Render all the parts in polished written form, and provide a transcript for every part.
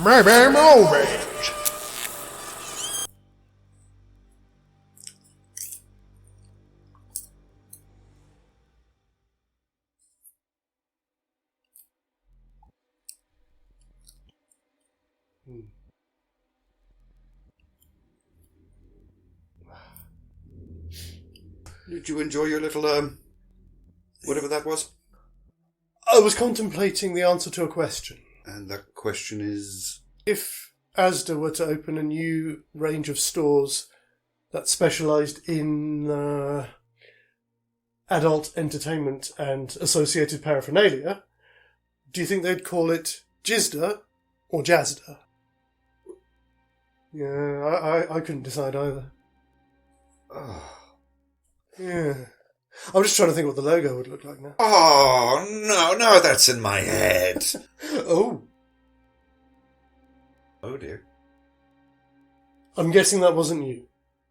Maybe movies. Did you enjoy your little, whatever that was? I was contemplating the answer to a question. And that question is... If Asda were to open a new range of stores that specialised in adult entertainment and associated paraphernalia, do you think they'd call it Jizda or Jazda? Yeah, I couldn't decide either. Oh. Yeah. I'm just trying to think what the logo would look like now. Oh, no, that's in my head. Oh. Oh, dear. I'm guessing that wasn't you.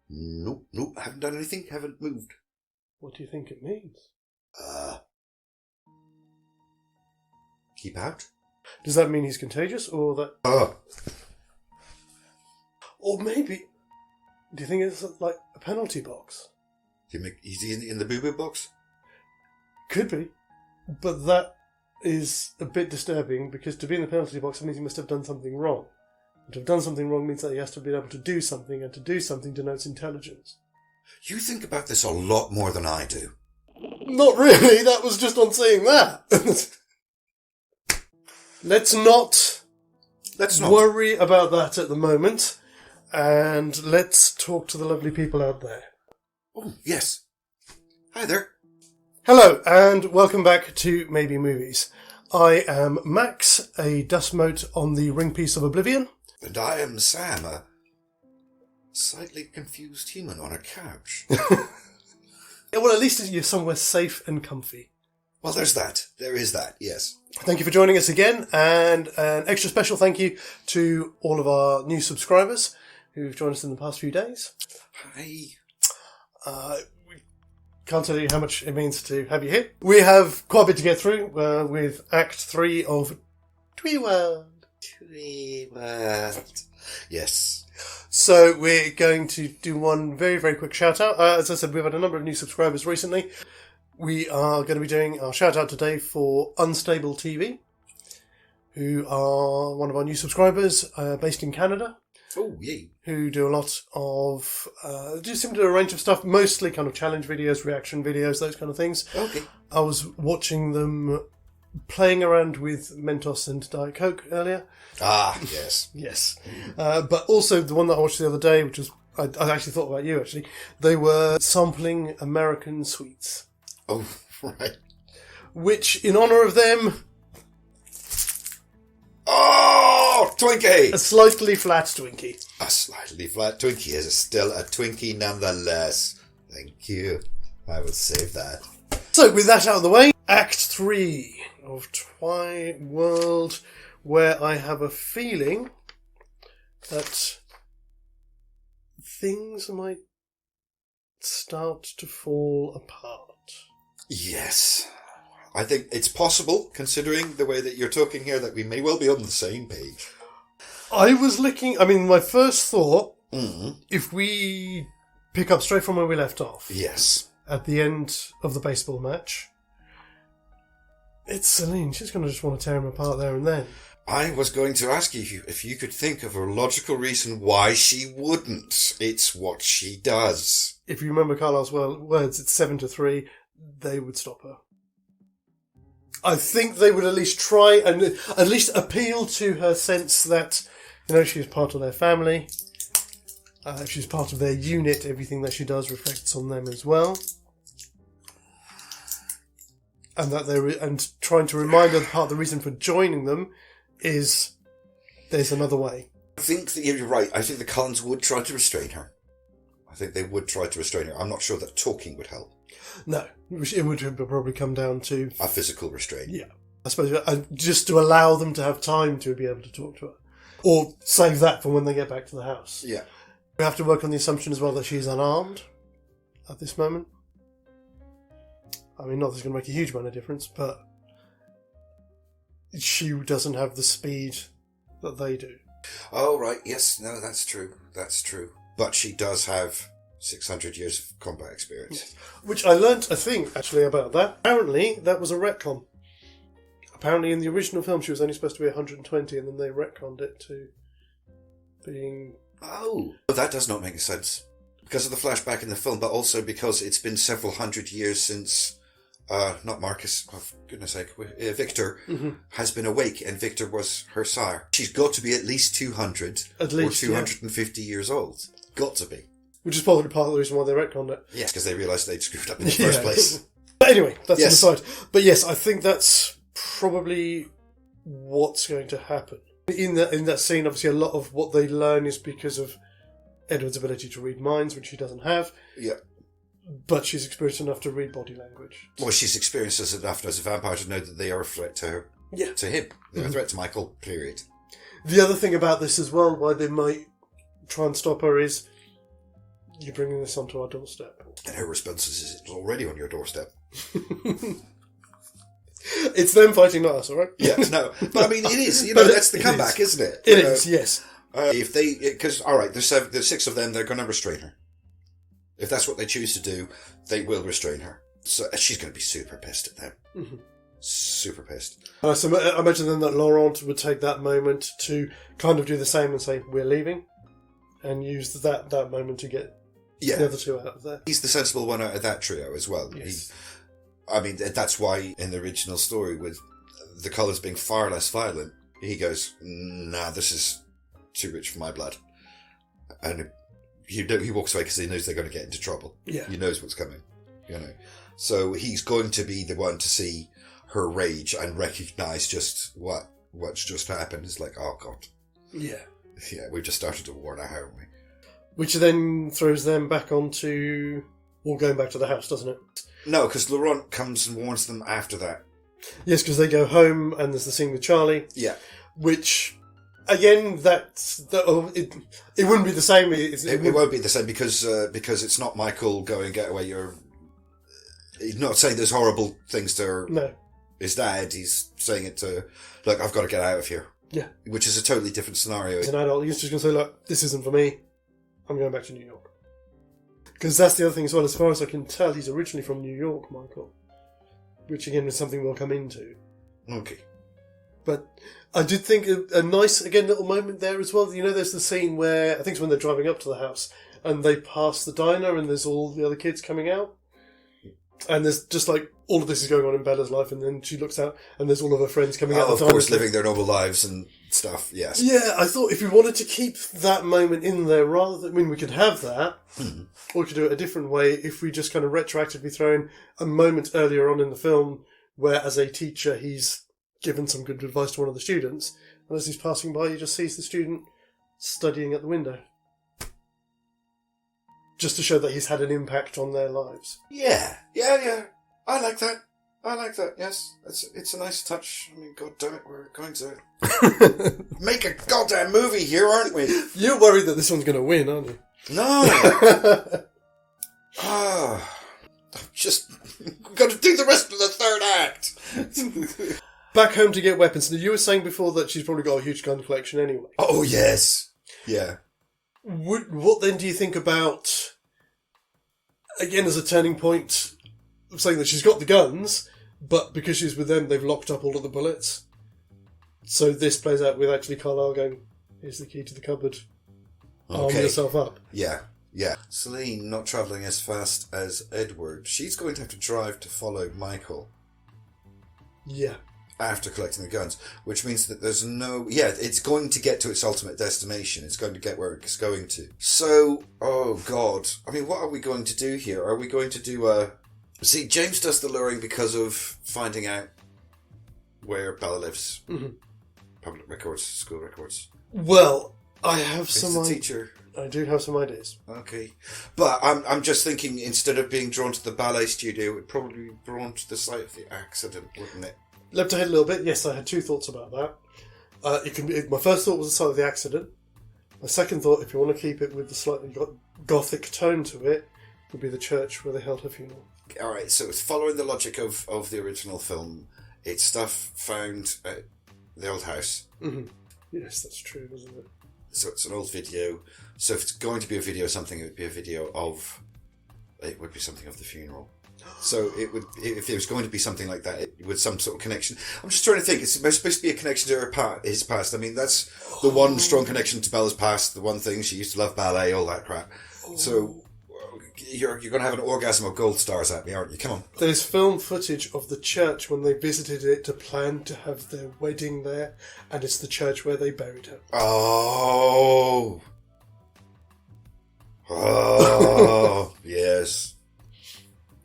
Nope, haven't done anything, haven't moved. What do you think it means? Keep out? Does that mean he's contagious, or that... Oh. Or maybe... Do you think it's like a penalty box? Is he in the boo-boo box? Could be. But that is a bit disturbing, because to be in the penalty box means he must have done something wrong. And to have done something wrong means that he has to be able to do something, and to do something denotes intelligence. You think about this a lot more than I do. Not really, that was just on saying that. Let's not worry about that at the moment, and let's talk to the lovely people out there. Oh, yes. Hi there. Hello, and welcome back to Maybe Movies. I am Max, a dust mote on the ring piece of Oblivion. And I am Sam, a slightly confused human on a couch. Yeah, well, at least you're somewhere safe and comfy. Well, there's that. There is that, yes. Thank you for joining us again, and an extra special thank you to all of our new subscribers who've joined us in the past few days. Hi. We can't tell you how much it means to have you here. We have quite a bit to get through with Act 3 of Twi-World. Twi-World. Yes. So we're going to do one very, very quick shout-out. As I said, we've had a number of new subscribers recently. We are going to be doing our shout-out today for Unstable TV, who are one of our new subscribers based in Canada. Oh, yay. Who do a lot of, just seem to do a range of stuff, mostly kind of challenge videos, reaction videos, those kind of things. Okay. I was watching them playing around with Mentos and Diet Coke earlier. Ah, yes. Yes. But also the one that I watched the other day, which was, I actually thought about you actually, they were sampling American sweets. Oh, right. Which, in honour of them... Oh, Twinkie! A slightly flat Twinkie. A slightly flat Twinkie is still a Twinkie nonetheless. Thank you. I will save that. So, with that out of the way, Act 3 of Twi-World, where I have a feeling that things might start to fall apart. Yes. I think it's possible, considering the way that you're talking here, that we may well be on the same page. I was looking... I mean, my first thought, if we pick up straight from where we left off... Yes. At the end of the baseball match, it's Celine. She's going to just want to tear him apart there and then. I was going to ask you if you could think of a logical reason why she wouldn't. It's what she does. If you remember Carlisle's words, it's 7-3. They would stop her. I think they would at least try and at least appeal to her sense that, you know, she's part of their family. She's part of their unit. Everything that she does reflects on them as well. And that and trying to remind her that part of the reason for joining them is there's another way. I think that you're right. I think the Collins would try to restrain her. I think they would try to restrain her. I'm not sure that talking would help. No, it would probably come down to... a physical restraint. Yeah. I suppose just to allow them to have time to be able to talk to her. Or save that for when they get back to the house. Yeah. We have to work on the assumption as well that she's unarmed at this moment. I mean, not that it's going to make a huge amount of difference, but she doesn't have the speed that they do. Oh, right. Yes. No, that's true. That's true. But she does have 600 years of combat experience. Yes. Which I learnt a thing, actually, about that. Apparently, that was a retcon. Apparently, in the original film, she was only supposed to be 120, and then they retconned it to being... Oh, that does not make sense. Because of the flashback in the film, but also because it's been several hundred years since, not Marcus, oh, for goodness sake, Victor has been awake, and Victor was her sire. She's got to be at least 200 At least, or 250 years old. Got to be. Which is probably part of the reason why they retconned it. Yes, because they realised they'd screwed up in the first place. But anyway, that's Yes. an aside. But yes, I think that's probably what's going to happen. In that scene, obviously, a lot of what they learn is because of Edward's ability to read minds, which she doesn't have. Yeah. But she's experienced enough to read body language. Well, she's experienced enough as a vampire to know that they are a threat to her. Yeah. To him. They're a threat to Michael, period. The other thing about this as well, why they might try and stop her, is you're bringing this onto our doorstep. And her response is, it's already on your doorstep. It's them fighting, not us, all right? Yeah, no. But I mean, it is. You know, that's the comeback, isn't it? It is, yes. If they... Because, all right, there's 6 of them, they're going to restrain her. If that's what they choose to do, they will restrain her. So she's going to be super pissed at them. Mm-hmm. Super pissed. So I imagine then that Laurent would take that moment to kind of do the same and say, we're leaving, and use that moment to get the other two out of there. He's the sensible one out of that trio as well. Yes. I mean, that's why in the original story, with the colours being far less violent, he goes, nah, this is too rich for my blood. And he walks away because he knows they're going to get into trouble. Yeah. He knows what's coming, you know. So he's going to be the one to see her rage and recognise just what's just happened. It's like, oh, God. Yeah. Yeah, we've just started a war now, haven't we? Which then throws them back onto... Or going back to the house, doesn't it? No, because Laurent comes and warns them after that. Yes, because they go home and there's the scene with Charlie. Yeah. Which, again, it wouldn't be the same. It won't be the same because it's not Michael going, get away, he's not saying there's horrible things to his dad. He's saying it to, look, I've got to get out of here. Yeah. Which is a totally different scenario. As an adult, he's just going to say, look, this isn't for me. I'm going back to New York. Because that's the other thing as well. As far as I can tell, he's originally from New York, Michael. Which, again, is something we'll come into. Okay. But I did think a nice, again, little moment there as well. You know, there's the scene where, I think it's when they're driving up to the house, and they pass the diner, and there's all the other kids coming out. And there's just like, all of this is going on in Bella's life, and then she looks out, and there's all of her friends coming out. Of course, living their normal lives and stuff, yes. Yeah, I thought if we wanted to keep that moment in there, rather than, I mean, we could have that, or we could do it a different way if we just kind of retroactively throw in a moment earlier on in the film where, as a teacher, he's given some good advice to one of the students, and as he's passing by, he just sees the student studying at the window. Just to show that he's had an impact on their lives. Yeah. I like that. Yes, it's a nice touch. I mean, God damn it, we're going to make a goddamn movie here, aren't we? You're worried that this one's going to win, aren't you? No. I've just got to do the rest of the third act. Back home to get weapons. Now, you were saying before that she's probably got a huge gun collection anyway. Oh yes, yeah. What then do you think about, again, as a turning point, saying that she's got the guns, but because she's with them, they've locked up all of the bullets. So this plays out with actually Carlisle going, here's the key to the cupboard. Arm yourself up. Yeah. Celine not travelling as fast as Edward. She's going to have to drive to follow Michael. Yeah. After collecting the guns, which means that there's no... Yeah, it's going to get to its ultimate destination. It's going to get where it's going to. So, oh God. I mean, what are we going to do here? Are we going to do a... See, James does the luring because of finding out where Bella lives. Mm-hmm. Public records, school records. Well, I have some... teacher. I do have some ideas. Okay. But I'm just thinking, instead of being drawn to the ballet studio, it would probably be drawn to the site of the accident, wouldn't it? Leapt ahead a little bit. Yes, I had two thoughts about that. My first thought was the site of the accident. My second thought, if you want to keep it with the slightly gothic tone to it, would be the church where they held her funeral. All right, so it's following the logic of the original film. It's stuff found at the old house. Mm-hmm. Yes, that's true, isn't it? So it's an old video. So if it's going to be a video of something, it would be a video of... It would be something of the funeral. So it would, if it was going to be something like that, it with some sort of connection. I'm just trying to think. It's supposed to be a connection to his past. I mean, that's the one strong connection to Bella's past. The one thing, she used to love ballet, all that crap. So you're going to have an orgasm of gold stars at me, aren't you? Come on. There's film footage of the church when they visited it to plan to have their wedding there, and it's the church where they buried her. Oh, yes.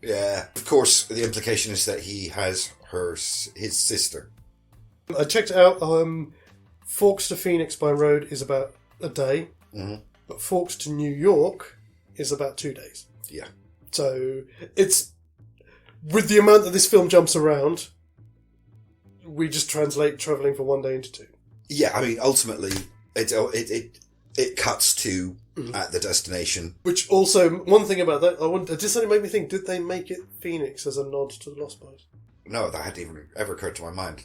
Yeah, of course. The implication is that he has his sister. I checked it out. Forks to Phoenix by road is about a day, but Forks to New York is about 2 days. Yeah. So it's with the amount that this film jumps around, we just translate travelling for 1 day into 2. Yeah, I mean, ultimately, it cuts to at the destination. Which also, one thing about that, it just suddenly made me think: did they make it Phoenix as a nod to the Lost Boys? No, that hadn't even ever occurred to my mind.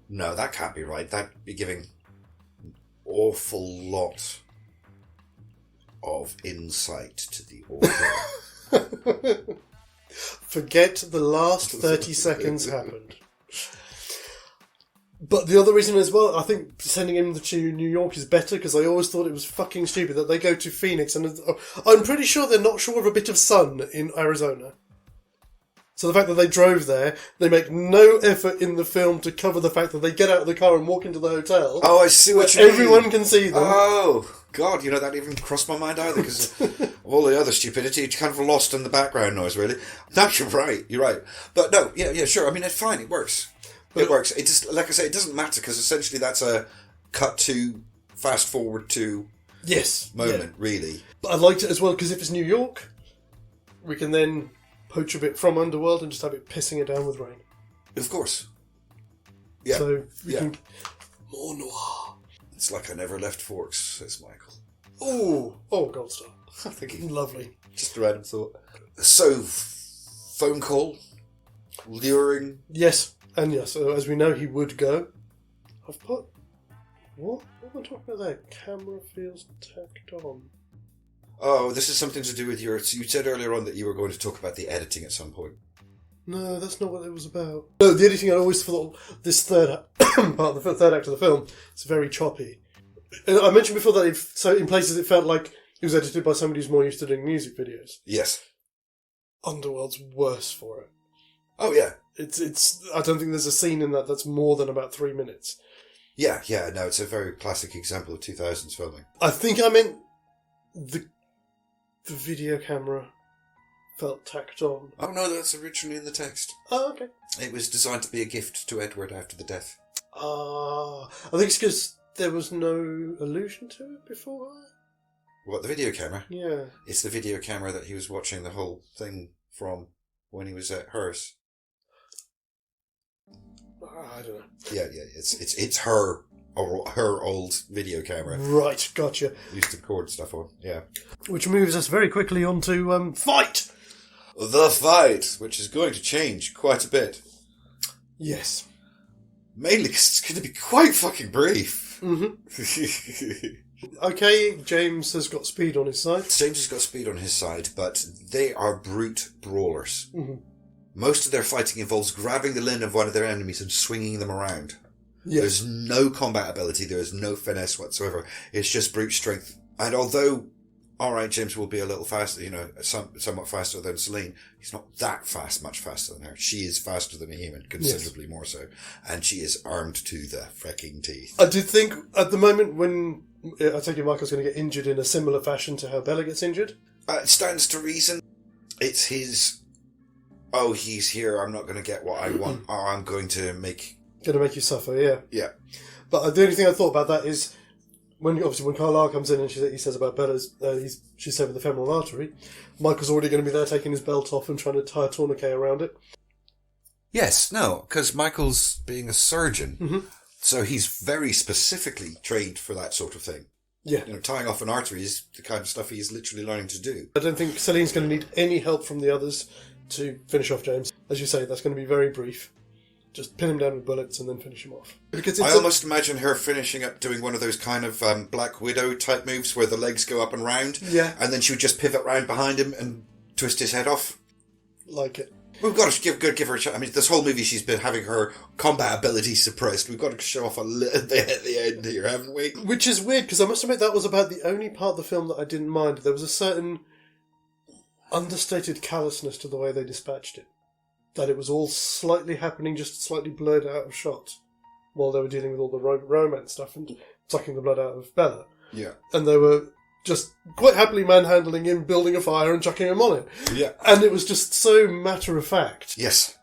No, that can't be right. That'd be giving an awful lot of insight to the author. Forget the last 30 seconds happened. But the other reason as well, I think sending him to New York is better, because I always thought it was fucking stupid that they go to Phoenix, and I'm pretty sure they're not sure of a bit of sun in Arizona. So the fact that they drove there, they make no effort in the film to cover the fact that they get out of the car and walk into the hotel. Oh, I see what you mean. Everyone can see them. Oh, God, that didn't even cross my mind either, because of all the other stupidity. It's kind of lost in the background noise, really. No, you're right. But no, yeah, sure. I mean, it's fine. It works. It works. It just, like I say, it doesn't matter, because essentially that's a cut to, fast forward to moment, really. But I liked it as well, because if it's New York, we can then poach a bit from Underworld and just have it pissing it down with rain. Of course. Yeah. So we can... More noir. It's like I never left Forks, says Michael. Oh, gold star. I think lovely. Just a random thought. So, phone call, luring. Yes, and yes. So as we know, he would go. I've put what am I talking about there? Camera feels tacked on. Oh, this is something to do with you said earlier on that you were going to talk about the editing at some point. No, that's not what it was about. No, the editing, I always thought this third part of the third act of the film is very choppy. And I mentioned before that so in places it felt like it was edited by somebody who's more used to doing music videos. Yes. Underworld's worse for it. Oh, yeah. It's. I don't think there's a scene in that's more than about 3 minutes. Yeah, no, it's a very classic example of 2000s filming. I think I meant the video camera felt tacked on. Oh, no, that's originally in the text. Oh, okay. It was designed to be a gift to Edward after the death. I think it's because there was no allusion to it before. What, the video camera? Yeah. It's the video camera that he was watching the whole thing from when he was at Hearst. I don't know. Yeah, it's her old video camera. Right, gotcha. Used to record stuff on, yeah. Which moves us very quickly on to fight! The fight, which is going to change quite a bit. Yes. Mainly because it's going to be quite fucking brief. Mm-hmm. Okay, James has got speed on his side. James has got speed on his side, but they are brute brawlers. Mm-hmm. Most of their fighting involves grabbing the limb of one of their enemies and swinging them around. Yes. There's no combat ability, there is no finesse whatsoever. It's just brute strength. And although, alright, James will be a little faster, somewhat faster than Celine, he's not that fast, much faster than her. She is faster than a human, considerably more so. And she is armed to the freaking teeth. I did think, at the moment when, I take it Michael's going to get injured in a similar fashion to how Bella gets injured. It stands to reason. It's his, he's here, I'm not going to get what I want, or I'm going to make... Going to make you suffer, yeah. Yeah. But the only thing I thought about that is, when Carlisle comes in and he says about Bella's, she's severed the femoral artery, Michael's already going to be there taking his belt off and trying to tie a tourniquet around it. Yes, no, because Michael's being a surgeon, mm-hmm. So he's very specifically trained for that sort of thing. Yeah. Tying off an artery is the kind of stuff he's literally learning to do. I don't think Celine's going to need any help from the others to finish off James. As you say, that's going to be very brief. just pin him down with bullets and then finish him off. Because I almost imagine her finishing up doing one of those kind of Black Widow type moves where the legs go up and round. Yeah. And then she would just pivot round behind him and twist his head off. Like it. We've got to give her a chance. I mean, this whole movie she's been having her combat ability suppressed. We've got to show off a little bit at the end here, haven't we? Which is weird, because I must admit that was about the only part of the film that I didn't mind. There was a certain understated callousness to the way they dispatched it. That it was all slightly happening, just slightly blurred out of shot, while they were dealing with all the romance stuff and sucking the blood out of Bella. Yeah. And they were just quite happily manhandling him, building a fire and chucking him on it. Yeah. And it was just so matter of fact. Yes.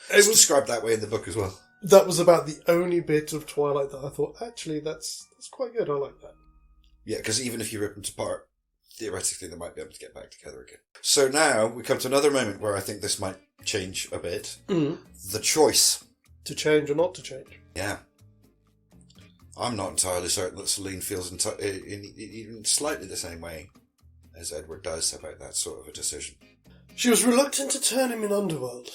It It's was described that way in the book as well. That was about the only bit of Twilight that I thought, actually, that's quite good. I like that. Yeah, because even if you rip them apart, theoretically they might be able to get back together again. So now we come to another moment where I think this might change a bit. Mm. The choice. To change or not to change. Yeah. I'm not entirely certain that Celine feels even slightly the same way as Edward does about that sort of a decision. She was reluctant to turn him in Underworld.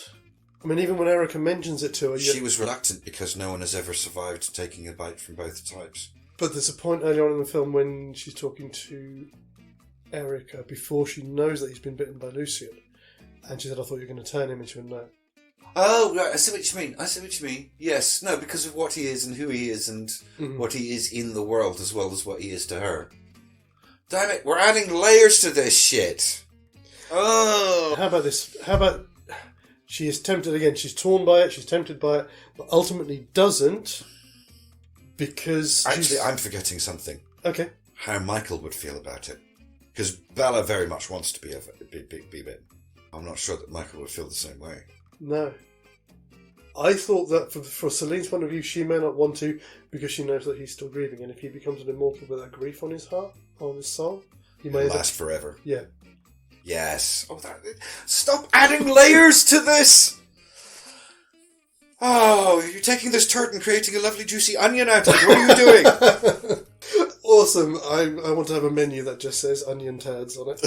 I mean, even when Erica mentions it to her... She was reluctant because no one has ever survived taking a bite from both types. But there's a point earlier on in the film when she's talking to Erica before she knows that he's been bitten by Lucian. And she said, I thought you were going to turn him, and she went, no. Oh, right, I see what you mean. Yes, no, because of what he is and who he is and what he is in the world as well as what he is to her. Damn it, we're adding layers to this shit. Oh. How about this? How about she is tempted again? She's torn by it, she's tempted by it, but ultimately doesn't because Actually, I'm forgetting something. Okay. How Michael would feel about it. Because Bella very much wants to be bitten. I'm not sure that Michael would feel the same way. No. I thought that for Celine's point of view, she may not want to because she knows that he's still grieving, and if he becomes an immortal with that grief on his heart, on his soul, he may last forever. Yeah. Yes. Oh, stop adding layers to this! Oh, you're taking this turd and creating a lovely juicy onion out of it. What are you doing? Awesome. I want to have a menu that just says onion turds on it.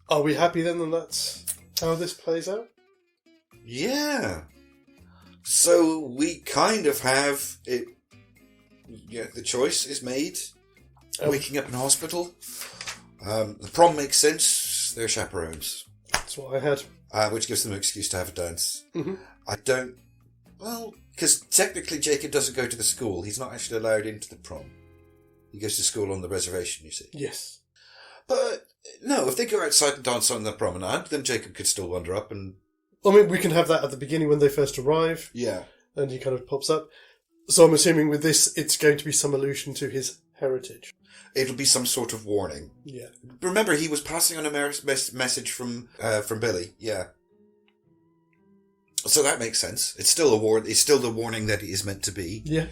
Are we happy then that that's how this plays out? Yeah. So we kind of have it. Yeah, the choice is made. Waking up in hospital. The prom makes sense. They're chaperones. That's what I had. Which gives them an excuse to have a dance. Mm-hmm. I don't. Well, because technically Jacob doesn't go to the school. He's not actually allowed into the prom. He goes to school on the reservation, you see. Yes. But no, if they go outside and dance on the promenade, then Jacob could still wander up and... I mean, we can have that at the beginning when they first arrive. Yeah. And he kind of pops up. So I'm assuming with this, it's going to be some allusion to his heritage. It'll be some sort of warning. Yeah. Remember, he was passing on a message from Billy. Yeah. So that makes sense. It's still It's still the warning that it is meant to be. Yeah.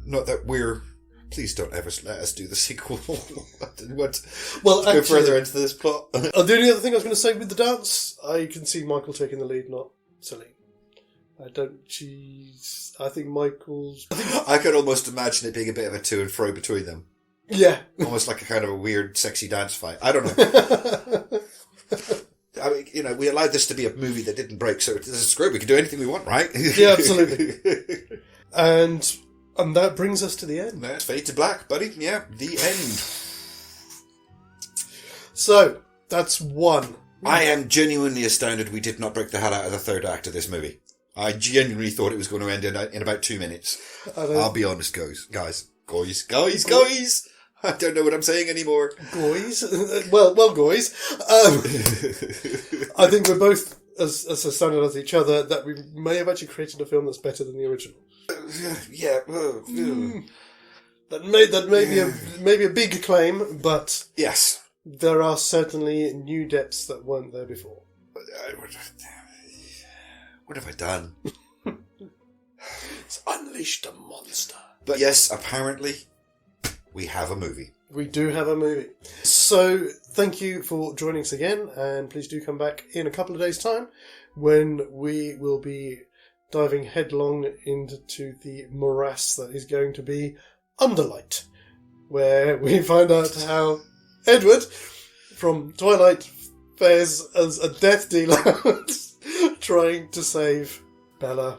Not that we're... Please don't ever let us do the sequel. Well, go further into this plot. The only other thing I was going to say with the dance, I can see Michael taking the lead, not Celine. I think Michael's... I could almost imagine it being a bit of a to and fro between them. Yeah. Almost like a kind of a weird, sexy dance fight. I don't know. I mean, we allowed this to be a movie that didn't break, so this is great. We can do anything we want, right? Yeah, absolutely. And that brings us to the end. That's fade to black, buddy. Yeah, the end. So, that's one. I am genuinely astounded we did not break the hell out of the third act of this movie. I genuinely thought it was going to end in about 2 minutes. I'll be honest, guys. I don't know what I'm saying anymore. Guys? Well, guys. I think we're both as astounded as each other that we may have actually created a film that's better than the original. Yeah. That may be a big claim, but yes, there are certainly new depths that weren't there before. What have I done? It's unleashed a monster. But yes, apparently we have a movie. We do have a movie. So thank you for joining us again, and please do come back in a couple of days' time when we will be diving headlong into the morass that is going to be Underlight, where we find out how Edward from Twilight fares as a death dealer trying to save Bella.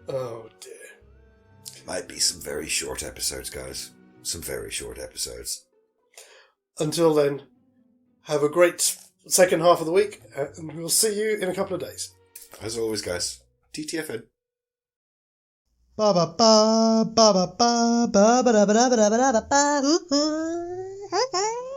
Oh dear. Might be some very short episodes, guys. Some very short episodes. Until then, have a great second half of the week, and we'll see you in a couple of days. As always, guys, TTFN. Ba ba ba ba ba ba ba ba ba ba ba ba ba ba ba.